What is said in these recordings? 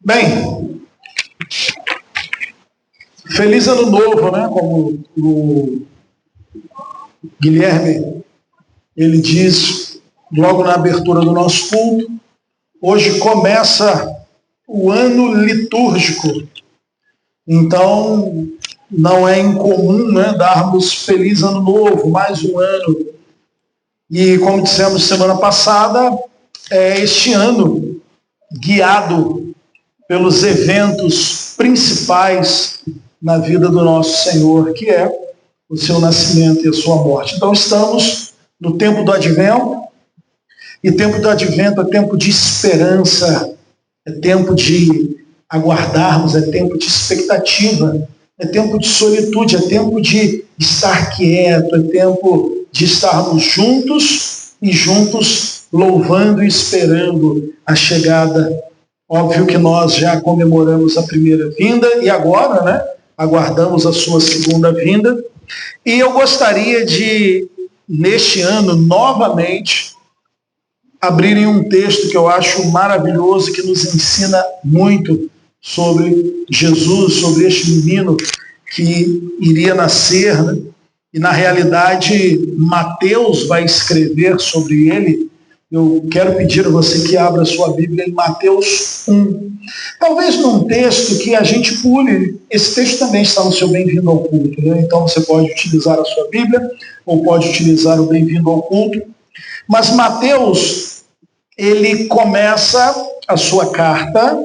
Bem, feliz ano novo, né? Como o Guilherme, ele diz logo na abertura do nosso culto, hoje começa o ano litúrgico. Então, não é incomum, né, darmos feliz ano novo, mais um ano. E como dissemos semana passada, este ano guiado pelos eventos principais na vida do nosso Senhor, que é o seu nascimento e a sua morte. Então estamos no tempo do Advento, e tempo do Advento é tempo de esperança, é tempo de aguardarmos, é tempo de expectativa, é tempo de solitude, é tempo de estar quieto, é tempo de estarmos juntos e juntos louvando e esperando a chegada. Óbvio que nós já comemoramos a primeira vinda e agora, né, aguardamos a sua segunda vinda. E eu gostaria de, neste ano, novamente, abrir em um texto que eu acho maravilhoso, que nos ensina muito sobre Jesus, sobre este menino que iria nascer, né? E na realidade Mateus vai escrever sobre ele. Eu quero pedir a você que abra sua Bíblia em Mateus 1. Talvez num texto que a gente pule, esse texto também está no seu Bem-vindo ao Culto, né? Então você pode utilizar a sua Bíblia ou pode utilizar o Bem-vindo ao Culto. Mas Mateus, ele começa a sua carta,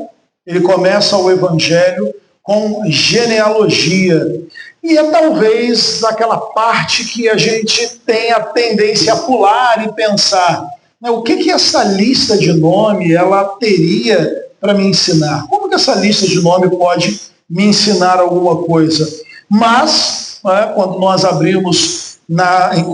ele começa o Evangelho com genealogia. E é talvez aquela parte que a gente tem a tendência a pular e pensar, né, o que essa lista de nome ela teria para me ensinar? Como que essa lista de nome pode me ensinar alguma coisa? Mas, né, quando nós abrimos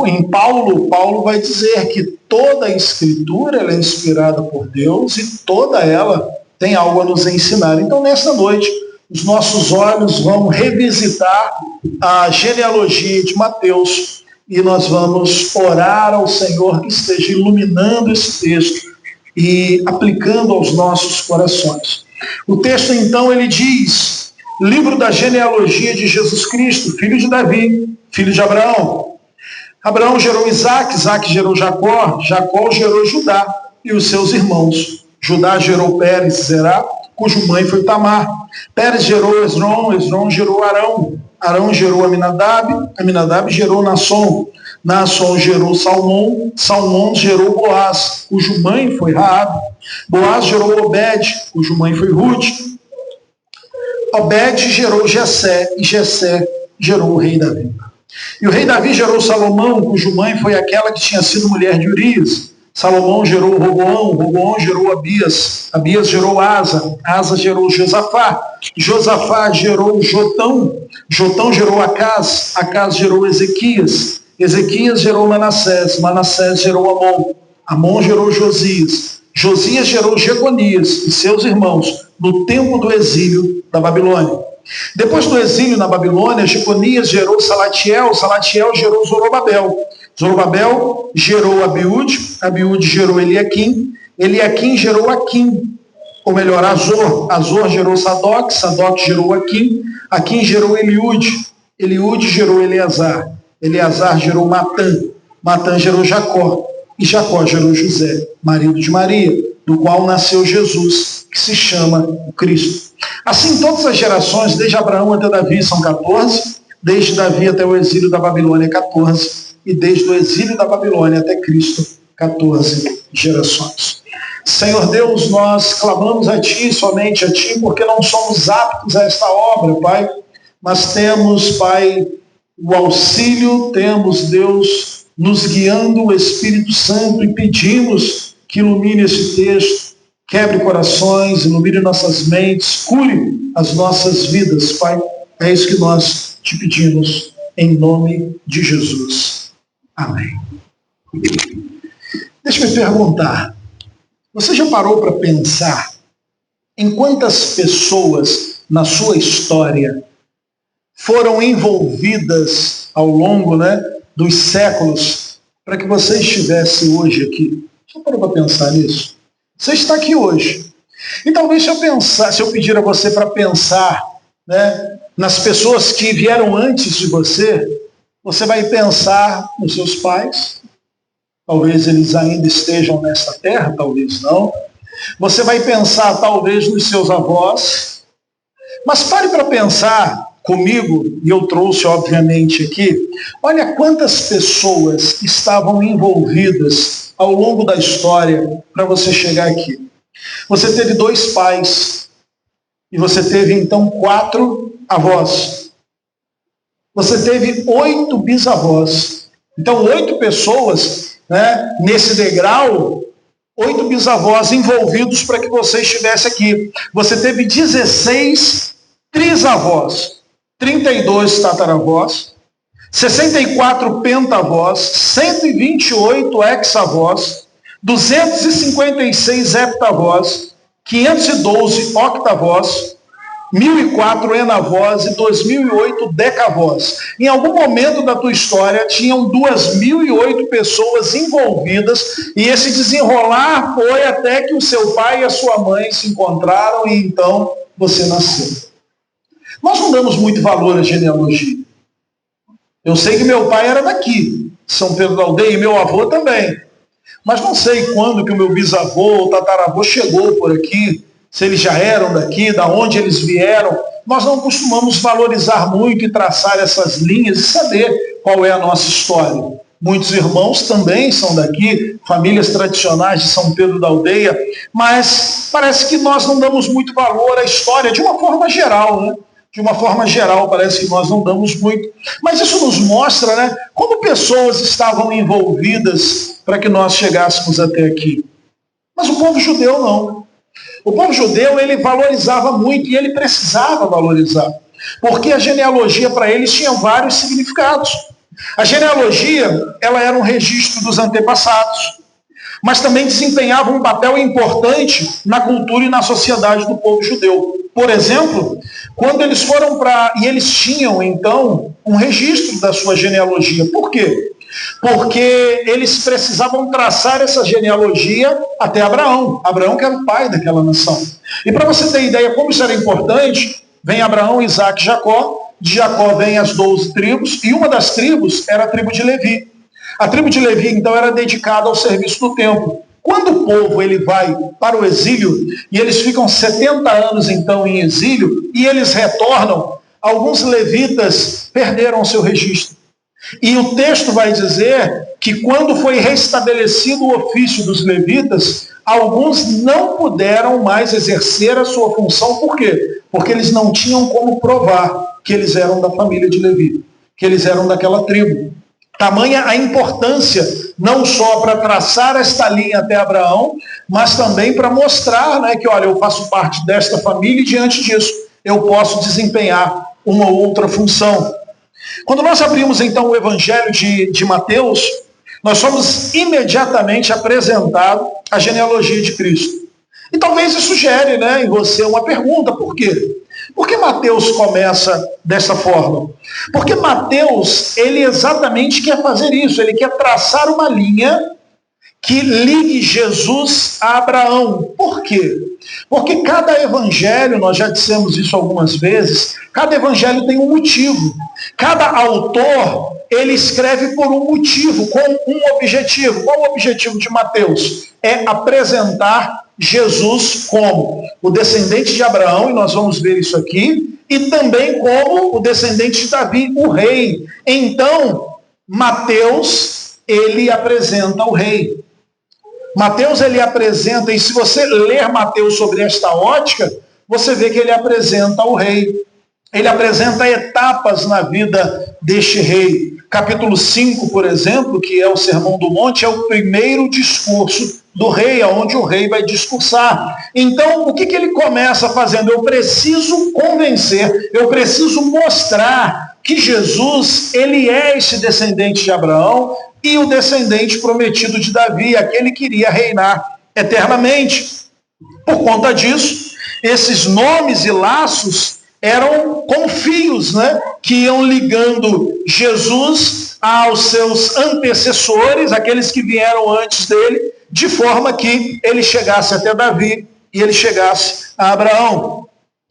em Paulo, Paulo vai dizer que toda a Escritura ela é inspirada por Deus e toda ela tem algo a nos ensinar. Então, nesta noite, os nossos olhos vão revisitar a genealogia de Mateus e nós vamos orar ao Senhor que esteja iluminando esse texto e aplicando aos nossos corações. O texto, então, ele diz, livro da genealogia de Jesus Cristo, filho de Davi, filho de Abraão. Abraão gerou Isaac, Isaac gerou Jacó, Jacó gerou Judá e os seus irmãos. Judá gerou Pérez e Zerá, cujo mãe foi Tamar. Pérez gerou Esrom, Esrom gerou Arão. Arão gerou Aminadab, Aminadab gerou Naasson. Naasson gerou Salmão, Salmão gerou Boaz, cujo mãe foi Raabe. Boaz gerou Obed, cujo mãe foi Ruth. Obed gerou Jessé, e Jessé gerou o rei Davi. E o rei Davi gerou Salomão, cujo mãe foi aquela que tinha sido mulher de Urias. Salomão gerou Roboão, Roboão gerou Abias, Abias gerou Asa, Asa gerou Josafá, Josafá gerou Jotão, Jotão gerou Acás, Acás gerou Ezequias, Ezequias gerou Manassés, Manassés gerou Amon, Amon gerou Josias, Josias gerou Jeconias e seus irmãos no tempo do exílio da Babilônia. Depois do exílio na Babilônia, Jeconias gerou Salatiel, Salatiel gerou Zorobabel, Zorobabel gerou Abiúde, Abiúde gerou Eliaquim, Eliaquim gerou Aquim, ou melhor, Azor, Azor gerou Sadoc, Sadoc gerou Aquim, Aquim gerou Eliúde, Eliúde gerou Eleazar, Eleazar gerou Matã, Matã gerou Jacó, e Jacó gerou José, marido de Maria, do qual nasceu Jesus, que se chama o Cristo. Assim, todas as gerações, desde Abraão até Davi, são 14, desde Davi até o exílio da Babilônia, 14, e desde o exílio da Babilônia até Cristo, 14 gerações. Senhor Deus, nós clamamos a Ti, somente a Ti, porque não somos aptos a esta obra, Pai, mas temos, Pai, o auxílio, temos, Deus, nos guiando o Espírito Santo e pedimos que ilumine esse texto, quebre corações, ilumine nossas mentes, cure as nossas vidas, Pai. É isso que nós te pedimos, em nome de Jesus. Amém. Deixa eu me perguntar, você já parou para pensar em quantas pessoas na sua história foram envolvidas ao longo, dos séculos para que você estivesse hoje aqui? Já parou para pensar nisso? Você está aqui hoje. E talvez se eu pedir a você para pensar, né, nas pessoas que vieram antes de você vai pensar nos seus pais, talvez eles ainda estejam nesta terra, talvez não. Você vai pensar talvez nos seus avós, mas pare para pensar comigo, e eu trouxe obviamente aqui, olha quantas pessoas estavam envolvidas ao longo da história para você chegar aqui. Você teve 2 pais, e você teve então 4 avós. Você teve 8 bisavós. Então 8 pessoas, né, nesse degrau, 8 bisavós envolvidos para que você estivesse aqui. Você teve 16 trisavós, 32 tataravós, 64 pentavós, 128 hexavós, 256 heptavós, 512 octavós, 1004 enavós e 2008 decavós. Em algum momento da tua história tinham 2008 pessoas envolvidas e esse desenrolar foi até que o seu pai e a sua mãe se encontraram e então você nasceu. Nós não damos muito valor à genealogia. Eu sei que meu pai era daqui, São Pedro da Aldeia, e meu avô também. Mas não sei quando que o meu bisavô ou tataravô chegou por aqui, se eles já eram daqui, da onde eles vieram. Nós não costumamos valorizar muito e traçar essas linhas e saber qual é a nossa história. Muitos irmãos também são daqui, famílias tradicionais de São Pedro da Aldeia, mas parece que nós não damos muito valor à história de uma forma geral, né? De uma forma geral, parece que nós não damos muito. Mas isso nos mostra, né, como pessoas estavam envolvidas para que nós chegássemos até aqui. Mas o povo judeu não. O povo judeu, ele valorizava muito e ele precisava valorizar. Porque a genealogia para eles tinha vários significados. A genealogia, ela era um registro dos antepassados, mas também desempenhava um papel importante na cultura e na sociedade do povo judeu. Por exemplo, quando eles foram e eles tinham, então, um registro da sua genealogia. Por quê? Porque eles precisavam traçar essa genealogia até Abraão. Abraão que era o pai daquela nação. E para você ter ideia como isso era importante, vem Abraão, Isaac e Jacó. De Jacó vem as 12 tribos, e uma das tribos era a tribo de Levi. A tribo de Levi, então, era dedicada ao serviço do templo. Quando o povo ele vai para o exílio, e eles ficam 70 anos, então, em exílio, e eles retornam, alguns levitas perderam seu registro. E o texto vai dizer que quando foi restabelecido o ofício dos levitas, alguns não puderam mais exercer a sua função. Por quê? Porque eles não tinham como provar que eles eram da família de Levi, que eles eram daquela tribo. Tamanha a importância, não só para traçar esta linha até Abraão, mas também para mostrar, né, que, olha, eu faço parte desta família e diante disso eu posso desempenhar uma ou outra função. Quando nós abrimos, então, o Evangelho de Mateus, nós somos imediatamente apresentados a genealogia de Cristo. E talvez isso gere, né, em você uma pergunta: por quê? Por que Mateus começa dessa forma? Porque Mateus, ele exatamente quer fazer isso, ele quer traçar uma linha que ligue Jesus a Abraão. Por quê? Porque cada evangelho, nós já dissemos isso algumas vezes, cada evangelho tem um motivo. Cada autor, ele escreve por um motivo, com um objetivo. Qual o objetivo de Mateus? É apresentar Jesus como o descendente de Abraão, e nós vamos ver isso aqui, e também como o descendente de Davi, o rei. Então, Mateus, ele apresenta o rei. Mateus, ele apresenta, e se você ler Mateus sobre esta ótica, você vê que ele apresenta o rei. Ele apresenta etapas na vida deste rei. Capítulo 5, por exemplo, que é o Sermão do Monte, é o primeiro discurso do rei, onde o rei vai discursar. Então, o que ele começa fazendo? Eu preciso convencer, eu preciso mostrar que Jesus, ele é esse descendente de Abraão e o descendente prometido de Davi, aquele que iria reinar eternamente. Por conta disso, esses nomes e laços eram como fios, né, que iam ligando Jesus aos seus antecessores, aqueles que vieram antes dele, de forma que ele chegasse até Davi e ele chegasse a Abraão.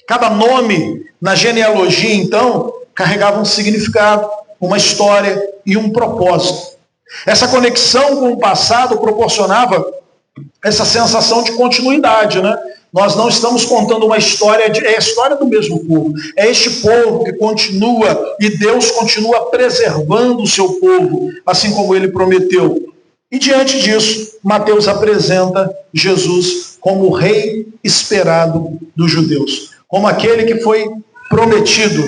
Cada nome na genealogia, então, carregava um significado, uma história e um propósito. Essa conexão com o passado proporcionava essa sensação de continuidade, né? Nós não estamos contando uma história, é a história do mesmo povo. É este povo que continua, e Deus continua preservando o seu povo, assim como ele prometeu. E diante disso, Mateus apresenta Jesus como o rei esperado dos judeus, como aquele que foi prometido.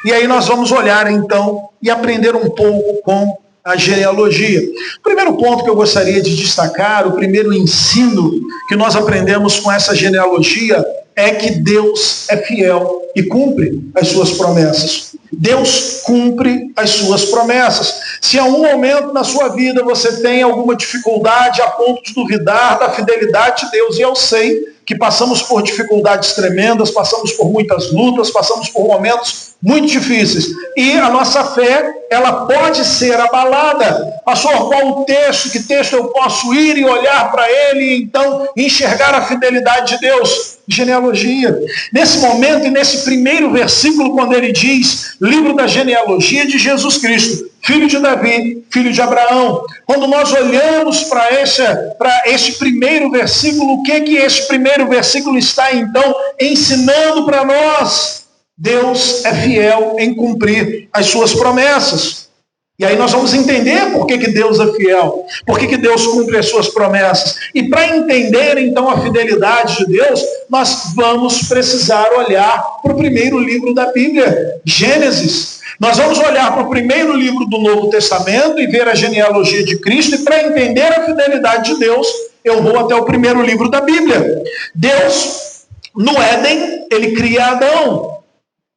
E aí nós vamos olhar então e aprender um pouco com a genealogia. O primeiro ponto que eu gostaria de destacar, o primeiro ensino que nós aprendemos com essa genealogia é que Deus é fiel e cumpre as suas promessas. Deus cumpre as suas promessas. Se em algum momento na sua vida você tem alguma dificuldade a ponto de duvidar da fidelidade de Deus, e eu sei que passamos por dificuldades tremendas, passamos por muitas lutas, passamos por momentos muito difíceis. E a nossa fé, ela pode ser abalada. Pastor, qual o texto? Que texto eu posso ir e olhar para ele e então enxergar a fidelidade de Deus? Genealogia. Nesse momento e nesse primeiro versículo, quando ele diz, livro da genealogia de Jesus Cristo, filho de Davi, filho de Abraão. Quando nós olhamos para este primeiro versículo, o que esse primeiro versículo está então ensinando para nós? Deus é fiel em cumprir as suas promessas. E aí nós vamos entender por que Deus é fiel, por que Deus cumpre as suas promessas. E para entender então a fidelidade de Deus, nós vamos precisar olhar para o primeiro livro da Bíblia, Gênesis. Nós vamos olhar para o primeiro livro do Novo Testamento e ver a genealogia de Cristo, e para entender a fidelidade de Deus, eu vou até o primeiro livro da Bíblia. Deus, no Éden, ele cria Adão.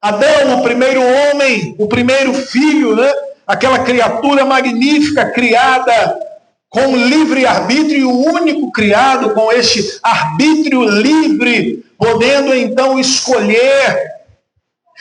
Adão, o primeiro homem, o primeiro filho, né? Aquela criatura magnífica, criada com livre arbítrio, e o único criado com este arbítrio livre, podendo então escolher.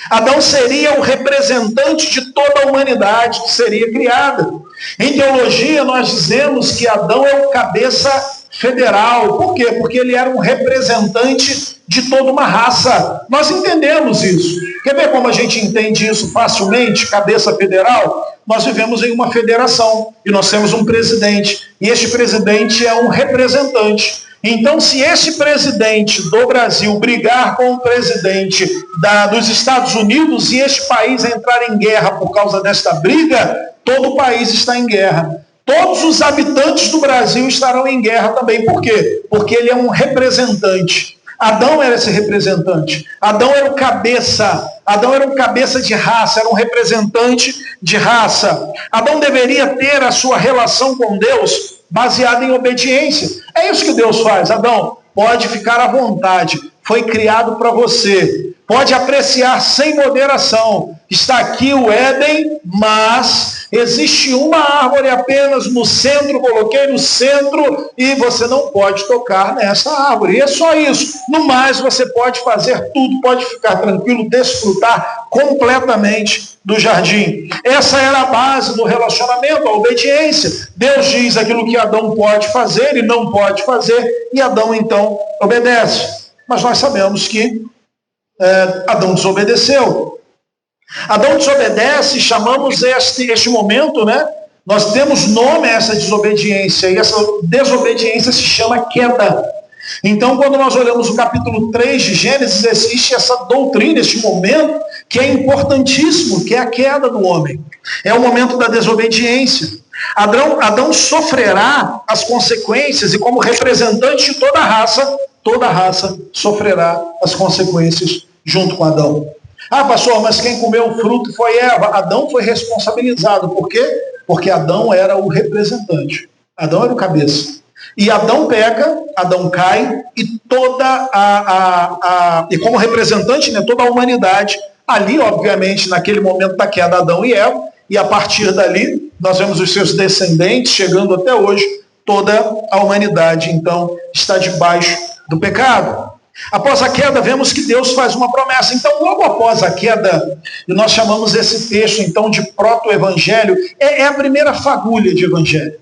Adão seria o representante de toda a humanidade que seria criada. Em teologia, nós dizemos que Adão é o cabeça federal. Por quê? Porque ele era um representante de toda uma raça. Nós entendemos isso. Quer ver como a gente entende isso facilmente? Cabeça federal? Nós vivemos em uma federação e nós temos um presidente. E este presidente é um representante. Então, se esse presidente do Brasil brigar com o presidente dos Estados Unidos e este país entrar em guerra por causa desta briga, todo o país está em guerra. Todos os habitantes do Brasil estarão em guerra também. Por quê? Porque ele é um representante. Adão era esse representante. Adão era o cabeça. Adão era um cabeça de raça, era um representante de raça. Adão deveria ter a sua relação com Deus baseada em obediência. É isso que Deus faz. Adão, pode ficar à vontade. Foi criado para você. Pode apreciar sem moderação. Está aqui o Éden, mas existe uma árvore apenas no centro, coloquei no centro, e você não pode tocar nessa árvore. E é só isso. No mais, você pode fazer tudo, pode ficar tranquilo, desfrutar completamente do jardim. Essa era a base do relacionamento, a obediência. Deus diz aquilo que Adão pode fazer e não pode fazer, e Adão então obedece. Mas nós sabemos que Adão desobedeceu. Adão desobedece, chamamos este momento, né? Nós demos nome a essa desobediência, e essa desobediência se chama queda. Então, quando nós olhamos o capítulo 3 de Gênesis, existe essa doutrina, este momento, que é importantíssimo, que é a queda do homem. É o momento da desobediência. Adão sofrerá as consequências, e como representante de toda a raça sofrerá as consequências junto com Adão. Ah, pastor, mas quem comeu o fruto foi Eva. Adão foi responsabilizado. Por quê? Porque Adão era o representante. Adão era o cabeça. E Adão peca, Adão cai, e e como representante, né, toda a humanidade, ali, obviamente, naquele momento da queda, Adão e Eva, e a partir dali, nós vemos os seus descendentes chegando até hoje, toda a humanidade, então, está debaixo do pecado. Após a queda, vemos que Deus faz uma promessa. Então, logo após a queda, e nós chamamos esse texto, então, de proto-evangelho, é a primeira fagulha de evangelho.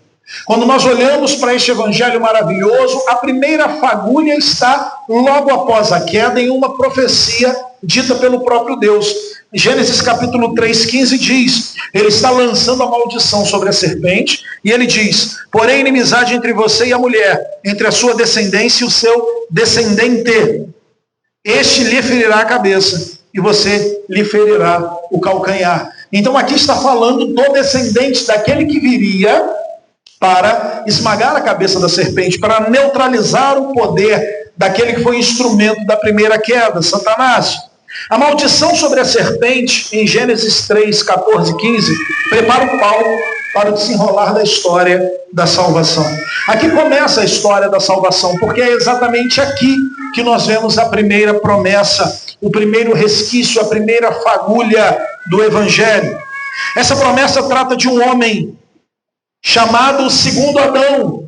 Quando nós olhamos para este evangelho maravilhoso, a primeira fagulha está logo após a queda em uma profecia dita pelo próprio Deus. Gênesis capítulo 3:15 diz, ele está lançando a maldição sobre a serpente, e ele diz, porém inimizade entre você e a mulher, entre a sua descendência e o seu descendente. Este lhe ferirá a cabeça, e você lhe ferirá o calcanhar. Então aqui está falando do descendente, daquele que viria para esmagar a cabeça da serpente, para neutralizar o poder daquele que foi instrumento da primeira queda, Satanás. A maldição sobre a serpente, em Gênesis 3, 14, 15, prepara o palco para o desenrolar da história da salvação. Aqui começa a história da salvação, porque é exatamente aqui que nós vemos a primeira promessa, o primeiro resquício, a primeira fagulha do Evangelho. Essa promessa trata de um homem chamado segundo Adão.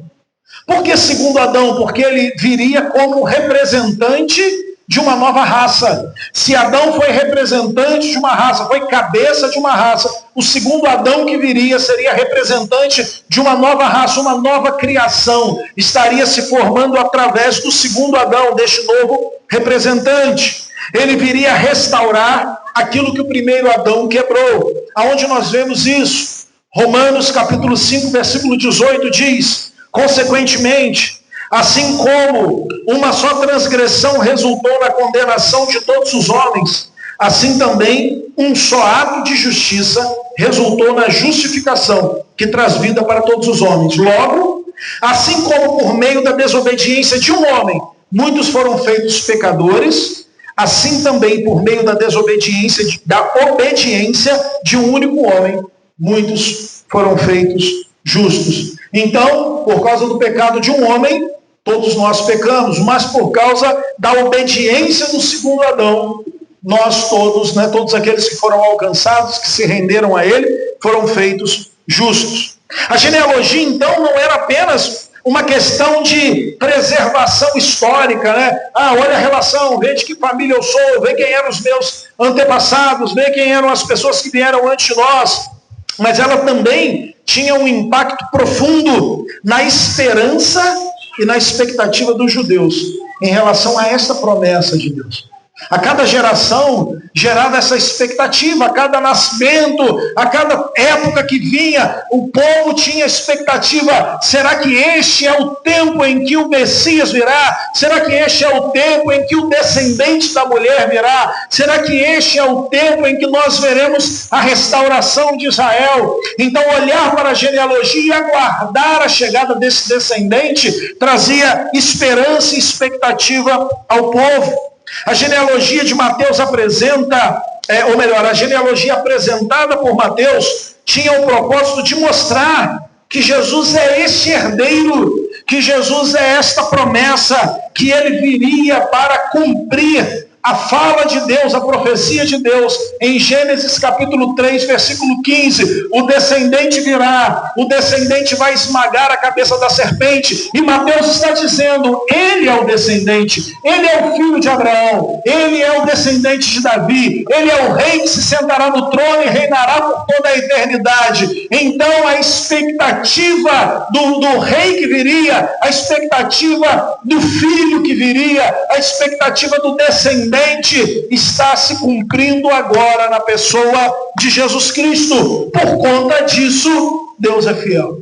Por que segundo Adão? Porque ele viria como representante de uma nova raça. Se Adão foi representante de uma raça, foi cabeça de uma raça, o segundo Adão que viria seria representante de uma nova raça, uma nova criação. Estaria se formando através do segundo Adão, deste novo representante. Ele viria restaurar aquilo que o primeiro Adão quebrou. Aonde nós vemos isso? Romanos capítulo 5, versículo 18 diz, consequentemente, assim como uma só transgressão resultou na condenação de todos os homens, assim também um só ato de justiça resultou na justificação, que traz vida para todos os homens. Logo, assim como por meio da desobediência de um homem, muitos foram feitos pecadores, assim também por meio da desobediência, da obediência de um único homem, muitos foram feitos justos. Então, por causa do pecado de um homem, todos nós pecamos, mas por causa da obediência do segundo Adão, nós todos, todos aqueles que foram alcançados, que se renderam a ele, foram feitos justos. A genealogia, então, não era apenas uma questão de preservação histórica, olha a relação, vê de que família eu sou, vê quem eram os meus antepassados, vê quem eram as pessoas que vieram antes de nós. Mas ela também tinha um impacto profundo na esperança e na expectativa dos judeus em relação a esta promessa de Deus. A cada geração gerava essa expectativa, a cada nascimento, a cada época que vinha, o povo tinha expectativa. Será que este é o tempo em que o Messias virá? Será que este é o tempo em que o descendente da mulher virá? Será que este é o tempo em que nós veremos a restauração de Israel? Então olhar para a genealogia e aguardar a chegada desse descendente trazia esperança e expectativa ao povo. A genealogia de Mateus apresenta, a genealogia apresentada por Mateus tinha o propósito de mostrar que Jesus é este herdeiro, que Jesus é esta promessa, que ele viria para cumprir a fala de Deus, a profecia de Deus, em Gênesis capítulo 3, versículo 15, o descendente virá, o descendente vai esmagar a cabeça da serpente, e Mateus está dizendo, ele é o descendente, ele é o filho de Abraão, ele é o descendente de Davi, ele é o rei que se sentará no trono e reinará por toda a eternidade. Então a expectativa do rei que viria, a expectativa do filho que viria, a expectativa do descendente está se cumprindo agora na pessoa de Jesus Cristo. Por conta disso, Deus é fiel.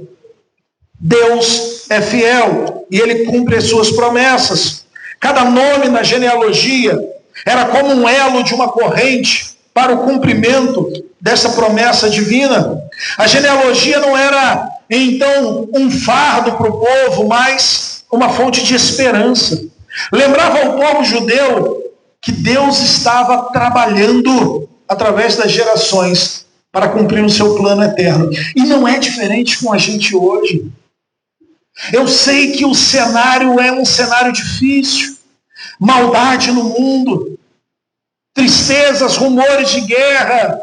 Deus é fiel e ele cumpre as suas promessas. Cada nome na genealogia era como um elo de uma corrente para o cumprimento dessa promessa divina. A genealogia não era, então, um fardo para o povo, mas uma fonte de esperança. Lembrava ao povo judeu que Deus estava trabalhando através das gerações para cumprir o seu plano eterno. E não é diferente com a gente hoje. Eu sei que o cenário é um cenário difícil. Maldade no mundo, tristezas, rumores de guerra,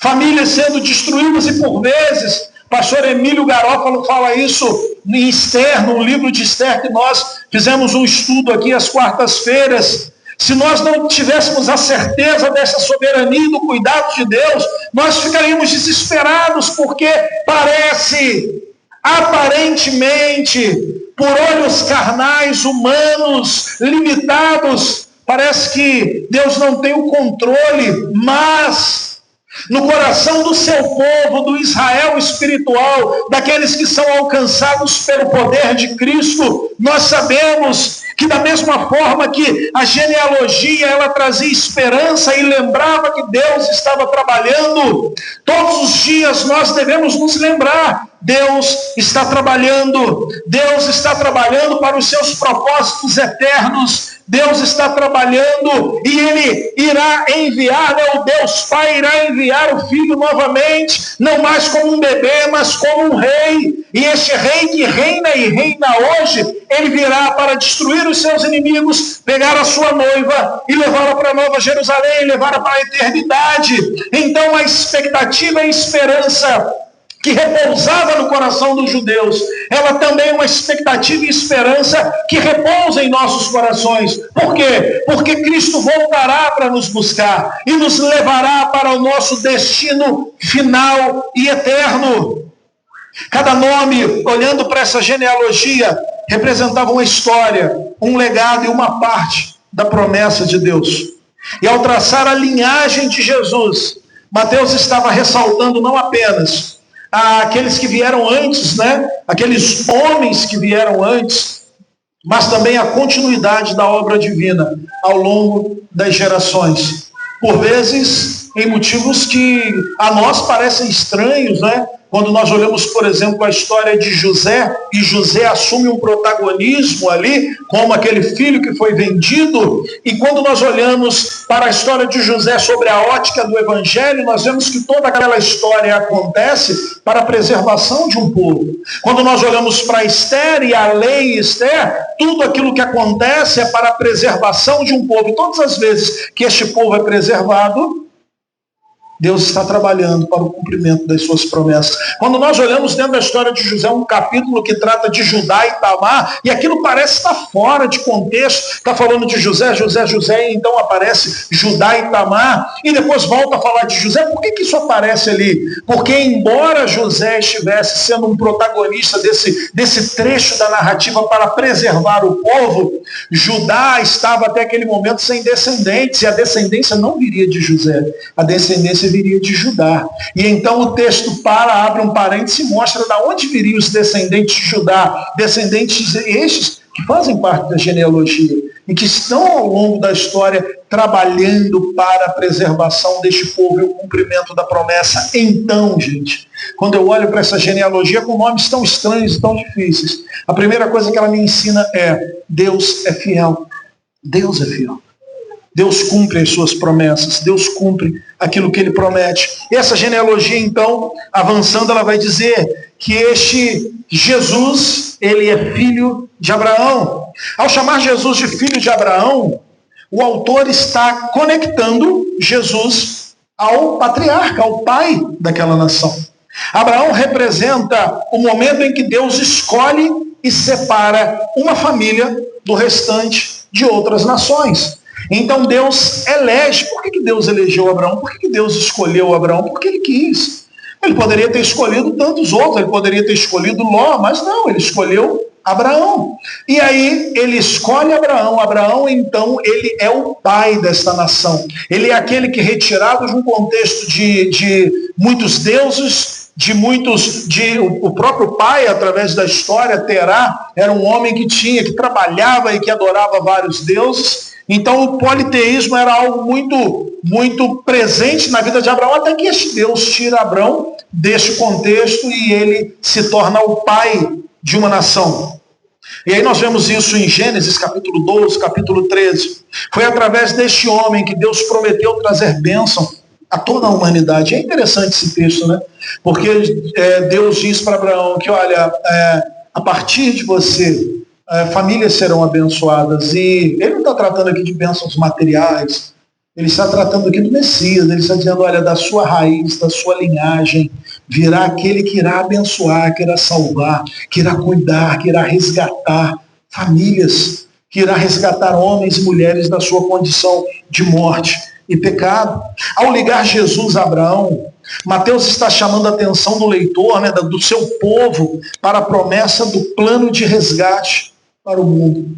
famílias sendo destruídas e por vezes, pastor Emílio Garófalo fala isso em Esther, no livro de Esther que nós fizemos um estudo aqui às quartas-feiras. Se nós não tivéssemos a certeza dessa soberania e do cuidado de Deus, nós ficaríamos desesperados, porque parece Aparentemente, por olhos carnais, humanos, limitados, parece que Deus não tem o controle, mas no coração do seu povo, do Israel espiritual, daqueles que são alcançados pelo poder de Cristo, nós sabemos que da mesma forma que a genealogia ela trazia esperança e lembrava que Deus estava trabalhando, todos os dias nós devemos nos lembrar, Deus está trabalhando para os seus propósitos eternos, Deus está trabalhando e Ele irá enviar, o Deus Pai irá enviar o Filho novamente, não mais como um bebê, mas como um rei. E este rei que reina e reina hoje, ele virá para destruir os seus inimigos, pegar a sua noiva e levá-la para Nova Jerusalém, levá-la para a eternidade. Então a expectativa e a esperança que repousava no coração dos judeus, ela também é uma expectativa e esperança que repousa em nossos corações. Por quê? Porque Cristo voltará para nos buscar e nos levará para o nosso destino final e eterno. Cada nome, olhando para essa genealogia, representava uma história, um legado e uma parte da promessa de Deus. E ao traçar a linhagem de Jesus, Mateus estava ressaltando não apenas aqueles que vieram antes, aqueles homens que vieram antes, mas também a continuidade da obra divina ao longo das gerações. Por vezes, em motivos que a nós parecem estranhos, Quando nós olhamos, por exemplo, a história de José, e José assume um protagonismo ali, como aquele filho que foi vendido, e quando nós olhamos para a história de José sobre a ótica do Evangelho, nós vemos que toda aquela história acontece para a preservação de um povo. Quando nós olhamos para Esther e a lei Esther, tudo aquilo que acontece é para a preservação de um povo. E todas as vezes que este povo é preservado, Deus está trabalhando para o cumprimento das suas promessas. Quando nós olhamos dentro da história de José, um capítulo que trata de Judá e Tamar, e aquilo parece estar fora de contexto, está falando de José, e então aparece Judá e Tamar, e depois volta a falar de José. Por que isso aparece ali? Porque embora José estivesse sendo um protagonista desse trecho da narrativa para preservar o povo, Judá estava até aquele momento sem descendentes, e a descendência não viria de José, a descendência viria de Judá. E então o texto abre um parênteses e mostra de onde viriam os descendentes de Judá, descendentes estes que fazem parte da genealogia e que estão ao longo da história trabalhando para a preservação deste povo e o cumprimento da promessa. Então, gente, quando eu olho para essa genealogia com nomes tão estranhos e tão difíceis, a primeira coisa que ela me ensina é: Deus é fiel. Deus é fiel. Deus cumpre as suas promessas, Deus cumpre aquilo que Ele promete. E essa genealogia, então, avançando, ela vai dizer que este Jesus, ele é filho de Abraão. Ao chamar Jesus de filho de Abraão, o autor está conectando Jesus ao patriarca, ao pai daquela nação. Abraão representa o momento em que Deus escolhe e separa uma família do restante de outras nações. Então Deus elege. Por que Deus elegeu Abraão? Por que Deus escolheu Abraão? Porque Ele quis. Ele poderia ter escolhido tantos outros, ele poderia ter escolhido Ló, mas não, ele escolheu Abraão. E aí ele escolhe Abraão. Abraão, então, ele é o pai desta nação. Ele é aquele que, retirado de um contexto de muitos deuses, o próprio pai, através da história, Terá, era um homem que trabalhava e que adorava vários deuses. Então o politeísmo era algo muito, muito presente na vida de Abraão, até que este Deus tira Abraão deste contexto e ele se torna o pai de uma nação. E aí nós vemos isso em Gênesis capítulo 12, capítulo 13. Foi através deste homem que Deus prometeu trazer bênção a toda a humanidade. É interessante esse texto, né? Porque Deus diz para Abraão que, olha, a partir de você, famílias serão abençoadas. E ele não está tratando aqui de bênçãos materiais, ele está tratando aqui do Messias. Ele está dizendo, olha, da sua raiz, da sua linhagem, virá aquele que irá abençoar, que irá salvar, que irá cuidar, que irá resgatar famílias, que irá resgatar homens e mulheres da sua condição de morte e pecado. Ao ligar Jesus a Abraão, Mateus está chamando a atenção do leitor, né, do seu povo, para a promessa do plano de resgate para o mundo.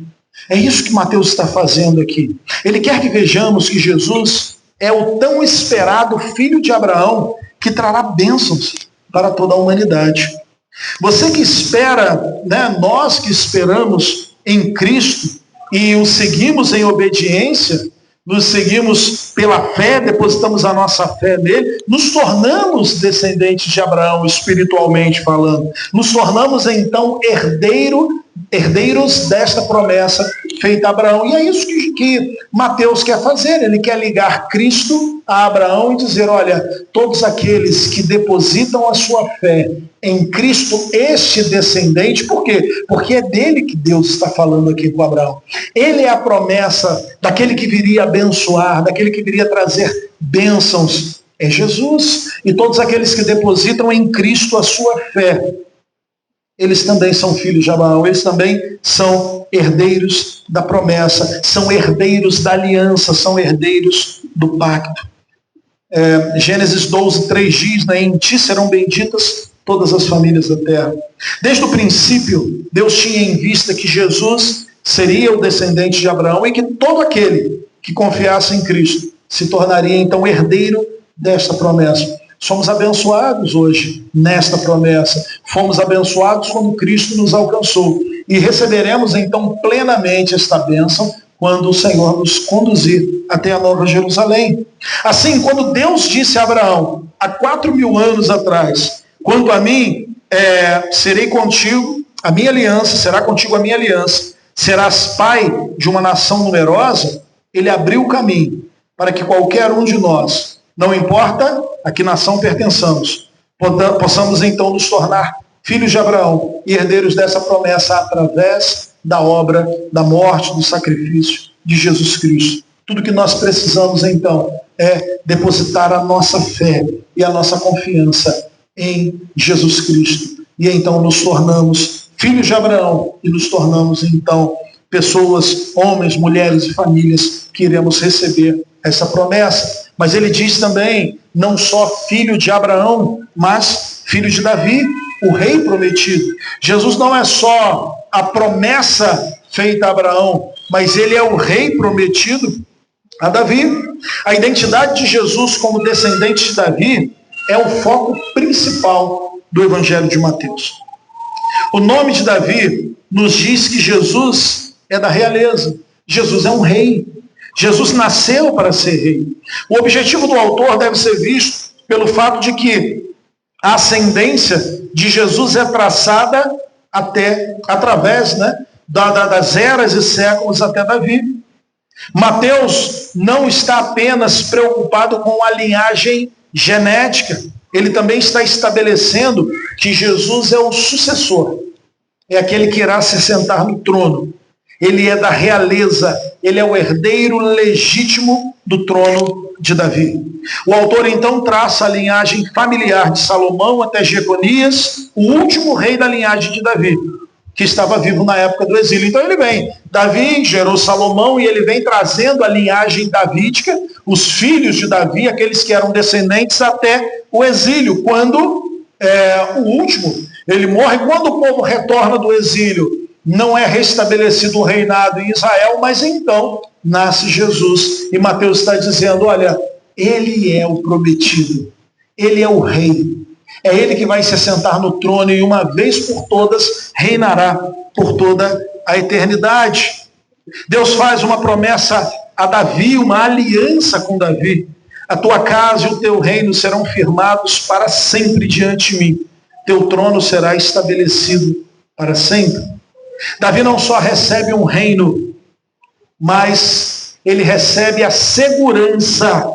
É isso que Mateus está fazendo aqui. Ele quer que vejamos que Jesus é o tão esperado filho de Abraão que trará bênçãos para toda a humanidade. Você que espera, né, nós que esperamos em Cristo e o seguimos em obediência, nos seguimos pela fé, depositamos a nossa fé nele, nos tornamos descendentes de Abraão, espiritualmente falando. Nos tornamos, então, herdeiros desta promessa feita a Abraão. E é isso que Mateus quer fazer. Ele quer ligar Cristo a Abraão e dizer, olha, todos aqueles que depositam a sua fé em Cristo, este descendente, por quê? Porque é dele que Deus está falando aqui com Abraão. Ele é a promessa daquele que viria abençoar, daquele que viria trazer bênçãos. É Jesus. E todos aqueles que depositam em Cristo a sua fé, eles também são filhos de Abraão, eles também são herdeiros da promessa, são herdeiros da aliança, são herdeiros do pacto. Gênesis 12, 3 diz, né, em ti serão benditas todas as famílias da terra. Desde o princípio, Deus tinha em vista que Jesus seria o descendente de Abraão e que todo aquele que confiasse em Cristo se tornaria então herdeiro desta promessa. Somos abençoados hoje nesta promessa. Fomos abençoados quando Cristo nos alcançou. E receberemos então plenamente esta bênção quando o Senhor nos conduzir até a Nova Jerusalém. Assim, quando Deus disse a Abraão, há 4.000 anos atrás, quanto a mim, serei contigo, a minha aliança, será contigo a minha aliança, serás pai de uma nação numerosa, ele abriu o caminho para que qualquer um de nós, não importa a que nação pertençamos, possamos então nos tornar filhos de Abraão e herdeiros dessa promessa através da obra, da morte, do sacrifício de Jesus Cristo. Tudo que nós precisamos então é depositar a nossa fé e a nossa confiança em Jesus Cristo. E então nos tornamos filhos de Abraão e nos tornamos então pessoas, homens, mulheres e famílias que iremos receber essa promessa. Mas ele diz também, não só filho de Abraão, mas filho de Davi, o rei prometido. Jesus não é só a promessa feita a Abraão, mas ele é o rei prometido a Davi. A identidade de Jesus como descendente de Davi é o foco principal do Evangelho de Mateus. O nome de Davi nos diz que Jesus é da realeza. Jesus é um rei. Jesus nasceu para ser rei. O objetivo do autor deve ser visto pelo fato de que a ascendência de Jesus é traçada através, né, das eras e séculos até Davi. Mateus não está apenas preocupado com a linhagem genética, ele também está estabelecendo que Jesus é o sucessor, é aquele que irá se sentar no trono. Ele é da realeza, ele é o herdeiro legítimo do trono de Davi. O autor então traça a linhagem familiar de Salomão até Jeconias, o último rei da linhagem de Davi, que estava vivo na época do exílio. Então ele vem, Davi gerou Salomão e ele vem trazendo a linhagem davídica, os filhos de Davi, aqueles que eram descendentes até o exílio, quando o último, ele morre, quando o povo retorna do exílio, não é restabelecido o reinado em Israel, mas então nasce Jesus. E Mateus está dizendo, olha, ele é o prometido, ele é o rei. É ele que vai se assentar no trono e uma vez por todas reinará por toda a eternidade. Deus faz uma promessa a Davi, uma aliança com Davi. A tua casa e o teu reino serão firmados para sempre diante de mim. Teu trono será estabelecido para sempre. Davi não só recebe um reino, mas ele recebe a segurança,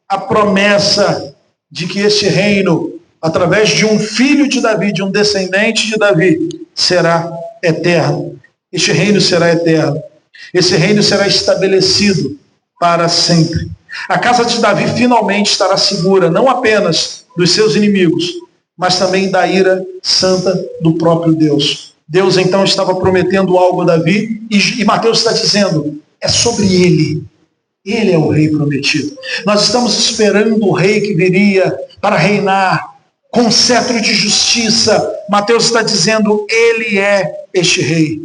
a promessa de que este reino, através de um filho de Davi, de um descendente de Davi, será eterno. Este reino será eterno. Esse reino será estabelecido para sempre. A casa de Davi finalmente estará segura, não apenas dos seus inimigos, mas também da ira santa do próprio Deus. Deus então estava prometendo algo a Davi e Mateus está dizendo, é sobre ele. Ele é o rei prometido. Nós estamos esperando o rei que viria para reinar com cetro de justiça. Mateus está dizendo, ele é este rei.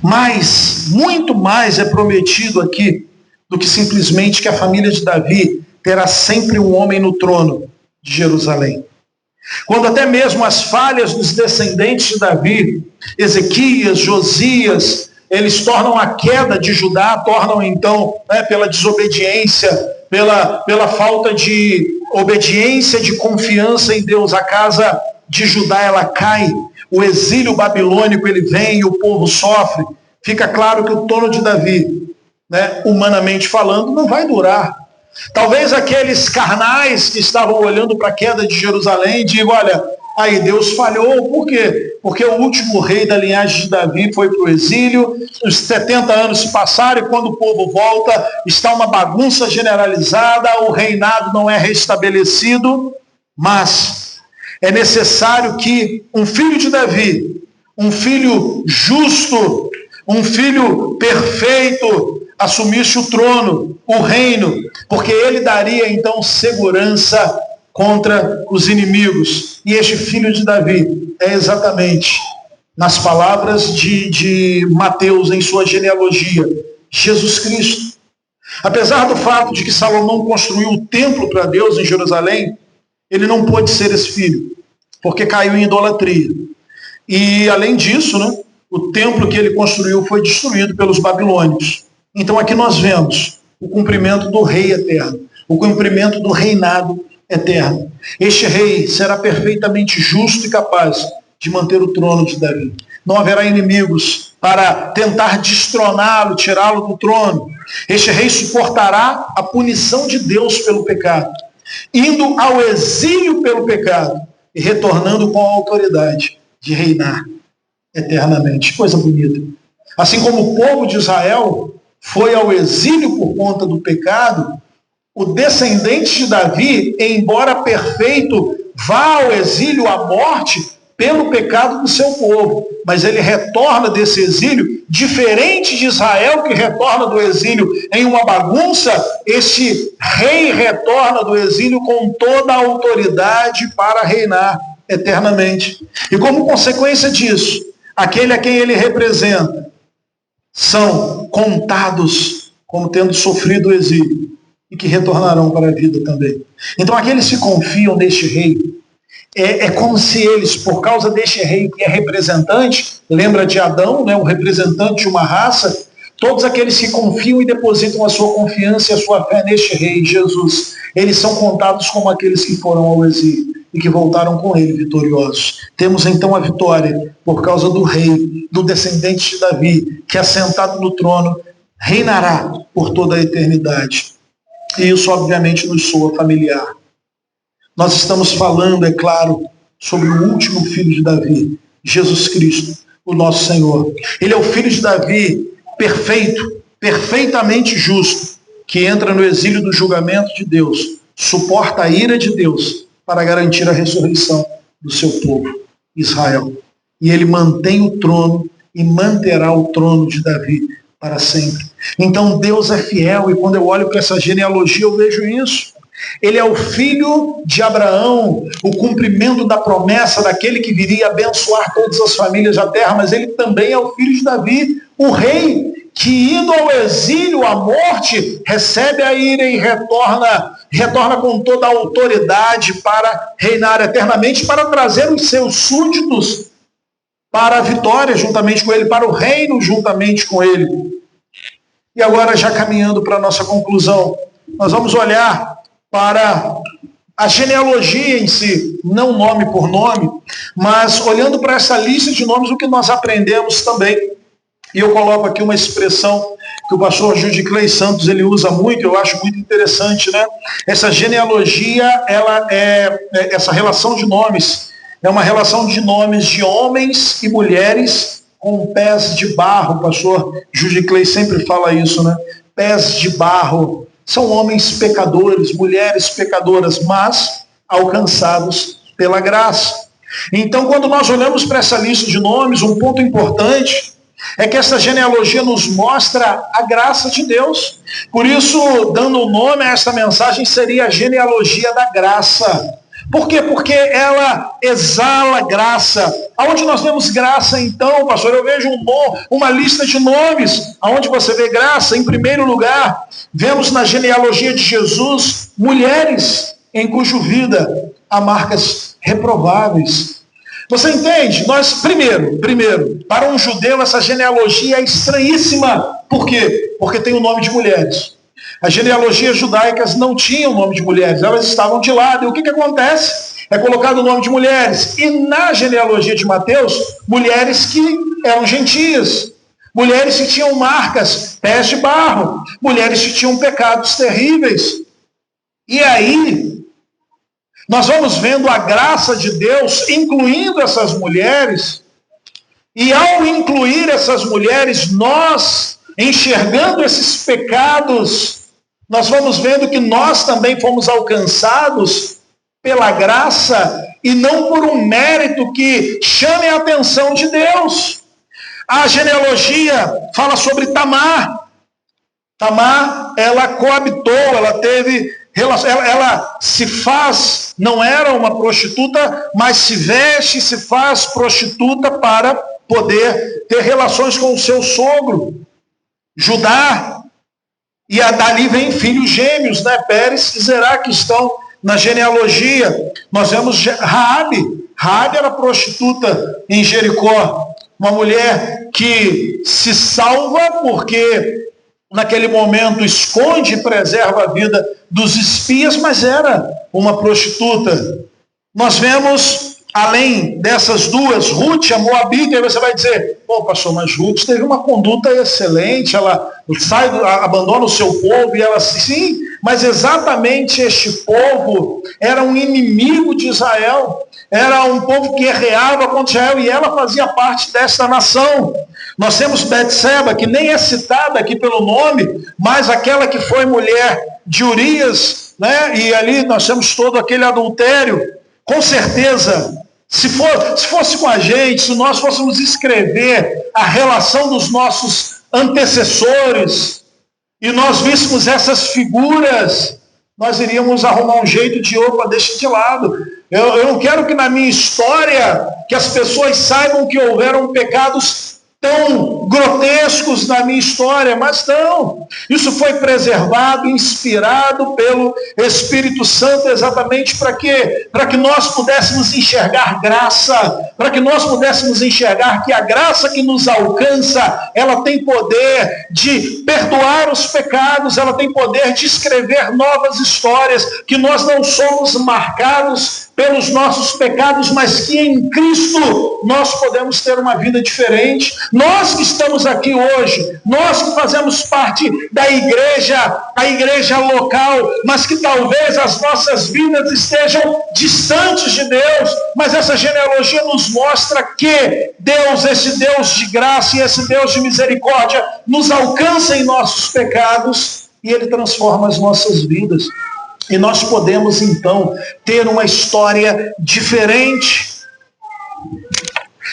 Mas, muito mais é prometido aqui do que simplesmente que a família de Davi terá sempre um homem no trono de Jerusalém. Quando até mesmo as falhas dos descendentes de Davi, Ezequias, Josias, eles tornam a queda de Judá, tornam então, pela desobediência, pela falta de obediência, de confiança em Deus, a casa de Judá ela cai, o exílio babilônico ele vem e o povo sofre. Fica claro que o trono de Davi, humanamente falando, não vai durar. Talvez aqueles carnais que estavam olhando para a queda de Jerusalém digam, olha, aí Deus falhou, por quê? Porque o último rei da linhagem de Davi foi para o exílio, os 70 anos se passaram e quando o povo volta, está uma bagunça generalizada, o reinado não é restabelecido, mas é necessário que um filho de Davi, um filho justo, um filho perfeito, assumisse o trono, o reino, porque ele daria então segurança contra os inimigos. E este filho de Davi é exatamente, nas palavras de Mateus em sua genealogia, Jesus Cristo. Apesar do fato de que Salomão construiu o templo para Deus em Jerusalém, ele não pôde ser esse filho, porque caiu em idolatria. E além disso, o templo que ele construiu foi destruído pelos babilônios. Então aqui nós vemos o cumprimento do rei eterno, o cumprimento do reinado eterno. Este rei será perfeitamente justo e capaz de manter o trono de Davi. Não haverá inimigos para tentar destroná-lo, tirá-lo do trono. Este rei suportará a punição de Deus pelo pecado, indo ao exílio pelo pecado e retornando com a autoridade de reinar eternamente. Coisa bonita. Assim como o povo de Israel foi ao exílio por conta do pecado, o descendente de Davi, embora perfeito, vá ao exílio, à morte, pelo pecado do seu povo. Mas ele retorna desse exílio, diferente de Israel, que retorna do exílio em uma bagunça, este rei retorna do exílio com toda a autoridade para reinar eternamente. E como consequência disso, aquele a quem ele representa são contados como tendo sofrido o exílio e que retornarão para a vida também. Então aqueles que confiam neste rei, é como se eles, por causa deste rei que é representante, lembra de Adão, o representante de uma raça, todos aqueles que confiam e depositam a sua confiança e a sua fé neste rei, Jesus, eles são contados como aqueles que foram ao exílio e que voltaram com ele vitoriosos. Temos então a vitória por causa do rei, do descendente de Davi, que assentado no trono reinará por toda a eternidade. E isso obviamente nos soa familiar. Nós estamos falando, é claro, sobre o último filho de Davi, Jesus Cristo, o nosso Senhor. Ele é o filho de Davi perfeito, perfeitamente justo, que entra no exílio do julgamento de Deus, suporta a ira de Deus para garantir a ressurreição do seu povo, Israel. E ele mantém o trono e manterá o trono de Davi para sempre. Então Deus é fiel, e quando eu olho para essa genealogia eu vejo isso. Ele é o filho de Abraão, o cumprimento da promessa daquele que viria abençoar todas as famílias da terra, mas ele também é o filho de Davi, o rei que, indo ao exílio, à morte, recebe a ira e retorna com toda a autoridade para reinar eternamente, para trazer os seus súditos para a vitória juntamente com ele, para o reino juntamente com ele. E agora, já caminhando para a nossa conclusão, nós vamos olhar para a genealogia em si, não nome por nome, mas olhando para essa lista de nomes, o que nós aprendemos também. E eu coloco aqui uma expressão que o pastor Judy Clay Santos ele usa muito, eu acho muito interessante, Essa genealogia, essa relação de nomes, é uma relação de nomes de homens e mulheres com pés de barro. O pastor Judy Clay sempre fala isso, Pés de barro. São homens pecadores, mulheres pecadoras, mas alcançados pela graça. Então, quando nós olhamos para essa lista de nomes, um ponto importante é que essa genealogia nos mostra a graça de Deus. Por isso, dando o nome a esta mensagem, seria a genealogia da graça. Por quê? Porque ela exala graça. Aonde nós vemos graça, então, pastor? Eu vejo uma lista de nomes. Aonde você vê graça? Em primeiro lugar, vemos na genealogia de Jesus mulheres em cuja vida há marcas reprováveis. Você entende? Primeiro, para um judeu essa genealogia é estranhíssima. Por quê? Porque tem o nome de mulheres. As genealogias judaicas não tinham nome de mulheres, elas estavam de lado. E o que acontece? É colocado o nome de mulheres. E na genealogia de Mateus, mulheres que eram gentias. Mulheres que tinham marcas, pés de barro. Mulheres que tinham pecados terríveis. E aí, nós vamos vendo a graça de Deus incluindo essas mulheres. E ao incluir essas mulheres, nós, enxergando esses pecados, nós vamos vendo que nós também fomos alcançados pela graça e não por um mérito que chame a atenção de Deus. A genealogia fala sobre Tamar. Tamar, ela coabitou, ela teve relação, ela se faz, não era uma prostituta, mas se veste, se faz prostituta para poder ter relações com o seu sogro, Judá. E dali vem filhos gêmeos, né? Pérez e Zerá, que estão na genealogia. Nós vemos Raabe. Raabe era prostituta em Jericó. Uma mulher que se salva porque naquele momento esconde e preserva a vida dos espias, mas era uma prostituta. Nós vemos, além dessas duas, Ruth, a Moabita, e aí você vai dizer, pô, pastor, mas Ruth teve uma conduta excelente, ela abandona o seu povo, e ela, sim, mas exatamente este povo era um inimigo de Israel, era um povo que guerreava contra Israel, e ela fazia parte desta nação. Nós temos Betseba, que nem é citada aqui pelo nome, mas aquela que foi mulher de Urias, né? E ali nós temos todo aquele adultério. Com certeza, se fosse com a gente, se nós fôssemos escrever a relação dos nossos antecessores, e nós víssemos essas figuras, nós iríamos arrumar um jeito de, opa, deixa de lado. Eu não quero que na minha história, que as pessoas saibam que houveram pecados tão grotescos na minha história, mas não. Isso foi preservado, inspirado pelo Espírito Santo exatamente para quê? Para que nós pudéssemos enxergar graça, para que nós pudéssemos enxergar que a graça que nos alcança, ela tem poder de perdoar os pecados, ela tem poder de escrever novas histórias, que nós não somos marcados pelos nossos pecados, mas que em Cristo nós podemos ter uma vida diferente. Nós que estamos aqui hoje, nós que fazemos parte da igreja, a igreja local, mas que talvez as nossas vidas estejam distantes de Deus, mas essa genealogia nos mostra que Deus, esse Deus de graça e esse Deus de misericórdia, nos alcança em nossos pecados e Ele transforma as nossas vidas. E nós podemos, então, ter uma história diferente.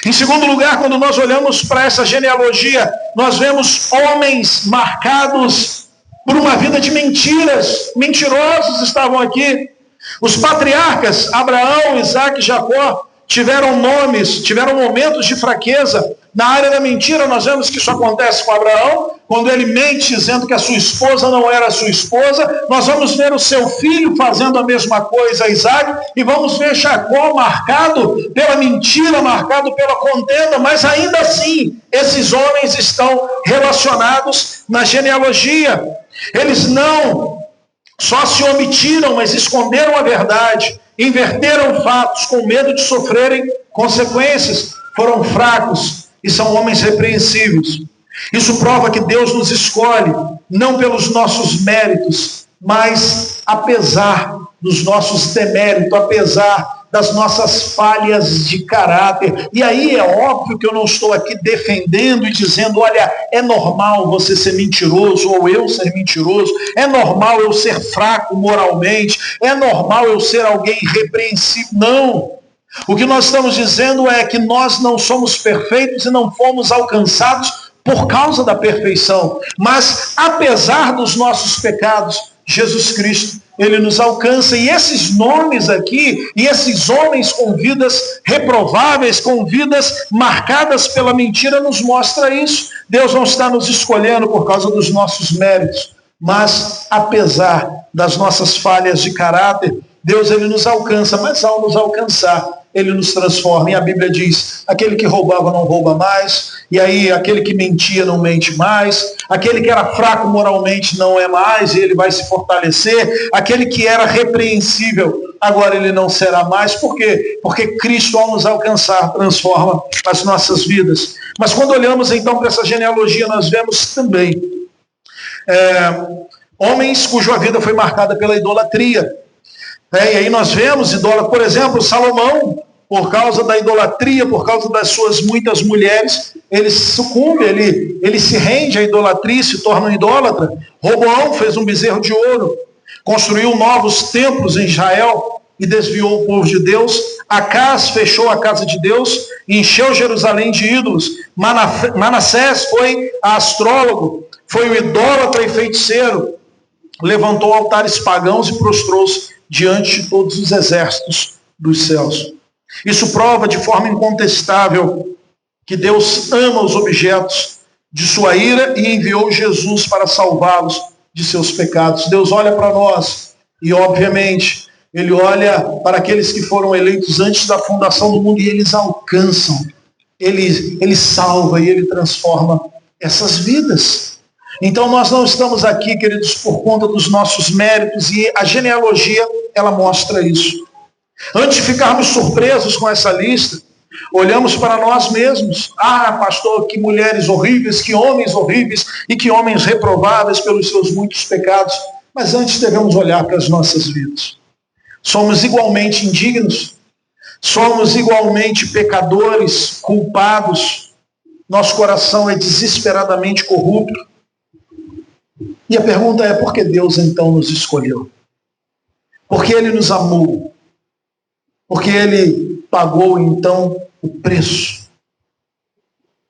Em segundo lugar, quando nós olhamos para essa genealogia, nós vemos homens marcados por uma vida de mentiras. Mentirosos estavam aqui. Os patriarcas, Abraão, Isaac e Jacó, tiveram nomes, tiveram momentos de fraqueza. Na área da mentira, nós vemos que isso acontece com Abraão, quando ele mente dizendo que a sua esposa não era a sua esposa. Nós vamos ver o seu filho fazendo a mesma coisa a Isaac, e vamos ver Jacó marcado pela mentira, marcado pela contenda, mas ainda assim, esses homens estão relacionados na genealogia. Eles não só se omitiram, mas esconderam a verdade, inverteram fatos com medo de sofrerem consequências, foram fracos e são homens repreensíveis. Isso prova que Deus nos escolhe, não pelos nossos méritos, mas apesar dos nossos deméritos, apesar das nossas falhas de caráter. E aí é óbvio que eu não estou aqui defendendo e dizendo, olha, é normal você ser mentiroso, ou eu ser mentiroso, é normal eu ser fraco moralmente, é normal eu ser alguém irrepreensível. Não. O que nós estamos dizendo é que nós não somos perfeitos e não fomos alcançados por causa da perfeição. Mas, apesar dos nossos pecados, Jesus Cristo, ele nos alcança. E esses nomes aqui, e esses homens com vidas reprováveis, com vidas marcadas pela mentira, nos mostra isso. Deus não está nos escolhendo por causa dos nossos méritos, mas apesar das nossas falhas de caráter, Deus ele nos alcança, mas ao nos alcançar, ele nos transforma. E a Bíblia diz, aquele que roubava não rouba mais, e aí aquele que mentia não mente mais, aquele que era fraco moralmente não é mais, e ele vai se fortalecer, aquele que era repreensível, agora ele não será mais. Por quê? Porque Cristo, ao nos alcançar, transforma as nossas vidas. Mas quando olhamos então para essa genealogia, nós vemos também homens cuja vida foi marcada pela idolatria. E aí nós vemos idólatra, por exemplo, Salomão, por causa da idolatria, por causa das suas muitas mulheres, ele sucumbe, ele se rende à idolatria, se torna um idólatra. Roboão fez um bezerro de ouro, construiu novos templos em Israel e desviou o povo de Deus. Acás fechou a casa de Deus e encheu Jerusalém de ídolos. Manassés foi astrólogo, foi o idólatra e feiticeiro, levantou altares pagãos e prostrou-se diante de todos os exércitos dos céus. Isso prova de forma incontestável que Deus ama os objetos de sua ira e enviou Jesus para salvá-los de seus pecados. Deus olha para nós e, obviamente, ele olha para aqueles que foram eleitos antes da fundação do mundo e eles alcançam, ele salva e ele transforma essas vidas. Então nós não estamos aqui, queridos, por conta dos nossos méritos, e a genealogia, ela mostra isso. Antes de ficarmos surpresos com essa lista, olhamos para nós mesmos. Ah, pastor, que mulheres horríveis, que homens horríveis e que homens reprováveis pelos seus muitos pecados. Mas antes devemos olhar para as nossas vidas. Somos igualmente indignos, somos igualmente pecadores, culpados, nosso coração é desesperadamente corrupto. E a pergunta é, por que Deus então nos escolheu? Porque Ele nos amou? Porque Ele pagou então o preço?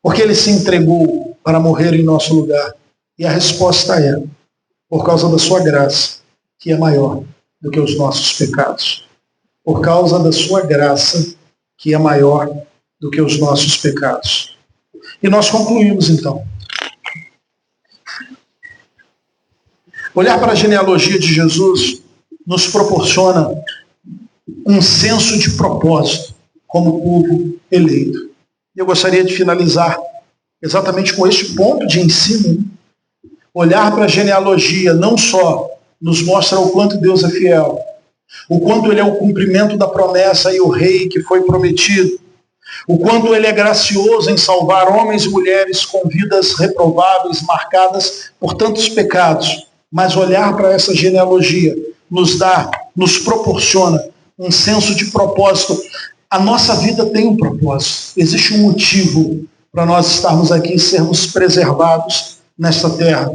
Porque Ele se entregou para morrer em nosso lugar? E a resposta é, por causa da sua graça, que é maior do que os nossos pecados. Por causa da sua graça, que é maior do que os nossos pecados. E nós concluímos então. Olhar para a genealogia de Jesus nos proporciona um senso de propósito como povo eleito. Eu gostaria de finalizar exatamente com este ponto de ensino. Olhar para a genealogia não só nos mostra o quanto Deus é fiel, o quanto Ele é o cumprimento da promessa e o rei que foi prometido, o quanto Ele é gracioso em salvar homens e mulheres com vidas reprováveis, marcadas por tantos pecados. Mas olhar para essa genealogia nos proporciona um senso de propósito. A nossa vida tem um propósito. Existe um motivo para nós estarmos aqui e sermos preservados nesta terra.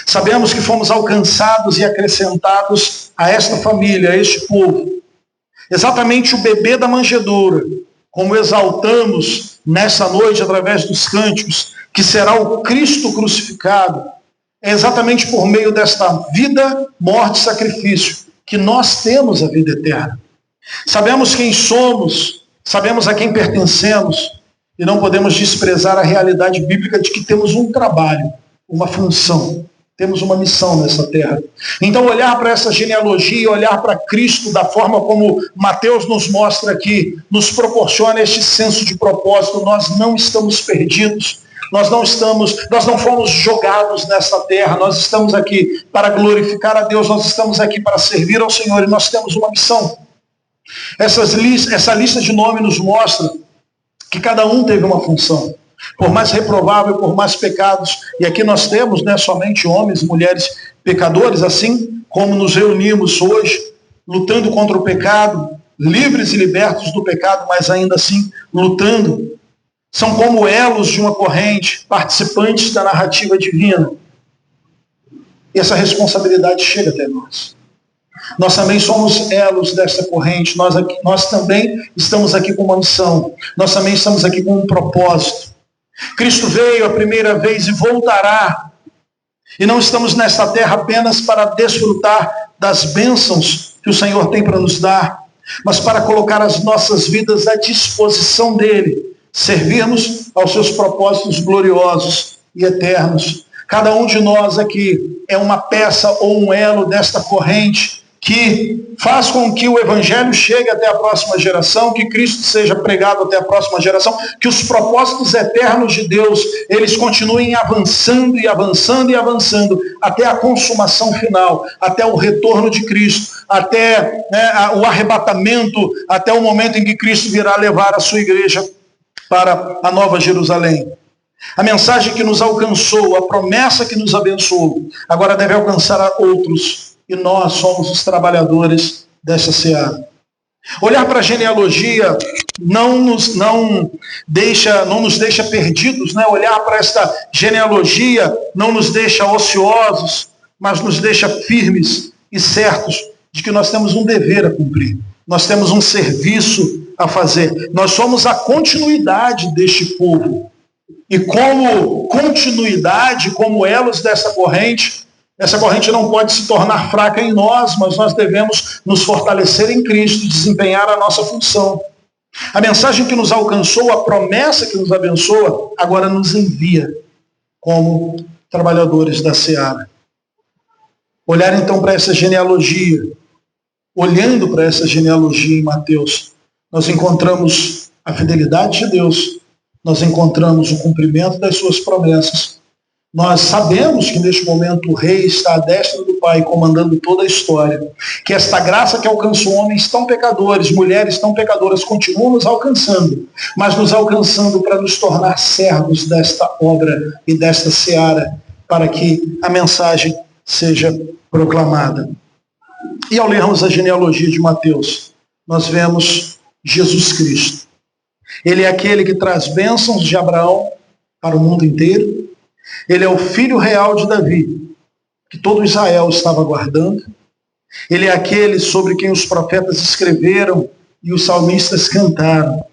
Sabemos que fomos alcançados e acrescentados a esta família, a este povo. Exatamente o bebê da manjedoura, como exaltamos nesta noite através dos cânticos, que será o Cristo crucificado. É exatamente por meio desta vida, morte e sacrifício que nós temos a vida eterna. Sabemos quem somos, sabemos a quem pertencemos e não podemos desprezar a realidade bíblica de que temos um trabalho, uma função, temos uma missão nessa terra. Então olhar para essa genealogia, olhar para Cristo da forma como Mateus nos mostra aqui, nos proporciona este senso de propósito. Nós não estamos perdidos. Nós não fomos jogados nessa terra, nós estamos aqui para glorificar a Deus, nós estamos aqui para servir ao Senhor e nós temos uma missão. Essa lista de nomes nos mostra que cada um teve uma função. Por mais reprovável, por mais pecados, e aqui nós temos somente homens e mulheres pecadores, assim como nos reunimos hoje, lutando contra o pecado, livres e libertos do pecado, mas ainda assim lutando. São como elos de uma corrente, participantes da narrativa divina. E essa responsabilidade chega até nós. Nós também somos elos desta corrente, nós também estamos aqui com uma missão, nós também estamos aqui com um propósito. Cristo veio a primeira vez e voltará. E não estamos nesta terra apenas para desfrutar das bênçãos que o Senhor tem para nos dar, mas para colocar as nossas vidas à disposição dele, servirmos aos seus propósitos gloriosos e eternos. Cada um de nós aqui é uma peça ou um elo desta corrente que faz com que o Evangelho chegue até a próxima geração, que Cristo seja pregado até a próxima geração, que os propósitos eternos de Deus, eles continuem avançando e avançando e avançando, até a consumação final, até o retorno de Cristo, até o arrebatamento, até o momento em que Cristo virá levar a sua igreja para a Nova Jerusalém. A mensagem que nos alcançou, a promessa que nos abençoou, agora deve alcançar a outros. E nós somos os trabalhadores dessa seara. Olhar para a genealogia não nos deixa perdidos, né? Olhar para esta genealogia não nos deixa ociosos, mas nos deixa firmes e certos de que nós temos um dever a cumprir. Nós temos um serviço a fazer. Nós somos a continuidade deste povo. E como continuidade, como elos dessa corrente, essa corrente não pode se tornar fraca em nós, mas nós devemos nos fortalecer em Cristo, desempenhar a nossa função. A mensagem que nos alcançou, a promessa que nos abençoa, agora nos envia como trabalhadores da seara. Olhar então para essa genealogia, olhando para essa genealogia em Mateus, nós encontramos a fidelidade de Deus, nós encontramos o cumprimento das suas promessas. Nós sabemos que neste momento o rei está à destra do Pai, comandando toda a história. Que esta graça que alcançou homens tão pecadores, mulheres tão pecadoras, continua nos alcançando, mas nos alcançando para nos tornar servos desta obra e desta seara, para que a mensagem seja proclamada. E ao lermos a genealogia de Mateus, nós vemos Jesus Cristo. Ele é aquele que traz bênçãos de Abraão para o mundo inteiro. Ele é o filho real de Davi, que todo Israel estava aguardando. Ele é aquele sobre quem os profetas escreveram e os salmistas cantaram.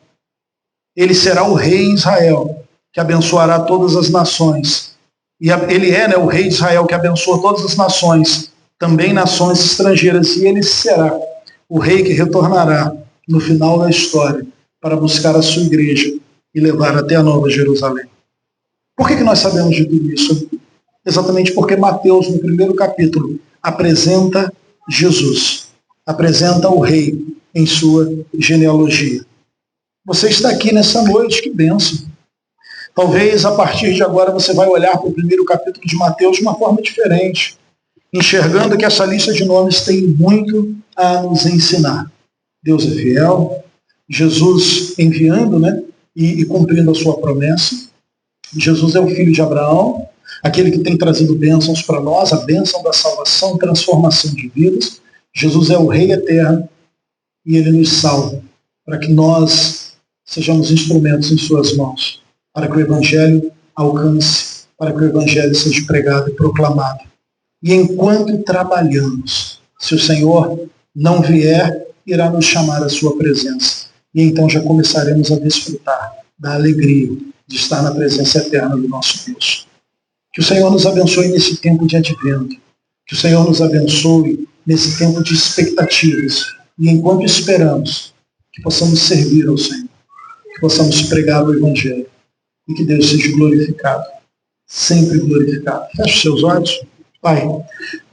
Ele será o rei em Israel, que abençoará todas as nações. E ele é, o rei de Israel que abençoa todas as nações, também nações estrangeiras. E ele será o rei que retornará no final da história para buscar a sua igreja e levar até a Nova Jerusalém. Por que nós sabemos de tudo isso? Exatamente porque Mateus, no primeiro capítulo, apresenta Jesus, apresenta o rei em sua genealogia. Você está aqui nessa noite, que bênção. Talvez a partir de agora você vai olhar para o primeiro capítulo de Mateus de uma forma diferente, enxergando que essa lista de nomes tem muito a nos ensinar. Deus é fiel, Jesus enviando, e cumprindo a sua promessa. Jesus é o filho de Abraão, aquele que tem trazido bênçãos para nós, a bênção da salvação, transformação de vidas. Jesus é o Rei eterno e ele nos salva, para que nós sejamos instrumentos em suas mãos, para que o Evangelho alcance, para que o Evangelho seja pregado e proclamado. E enquanto trabalhamos, se o Senhor não vier, irá nos chamar à sua presença. E então já começaremos a desfrutar da alegria de estar na presença eterna do nosso Deus. Que o Senhor nos abençoe nesse tempo de advento. Que o Senhor nos abençoe nesse tempo de expectativas. E enquanto esperamos, que possamos servir ao Senhor. Que possamos pregar o Evangelho. E que Deus seja glorificado. Sempre glorificado. Feche seus olhos. Pai,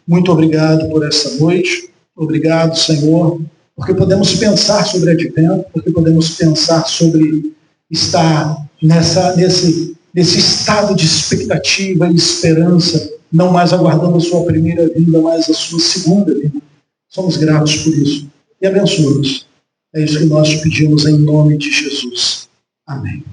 muito obrigado por essa noite. Obrigado, Senhor, porque podemos pensar sobre advento, porque podemos pensar sobre estar nesse estado de expectativa e esperança, não mais aguardando a sua primeira vinda, mas a sua segunda vinda. Somos gratos por isso. E abençoa-nos. É isso que nós pedimos em nome de Jesus. Amém.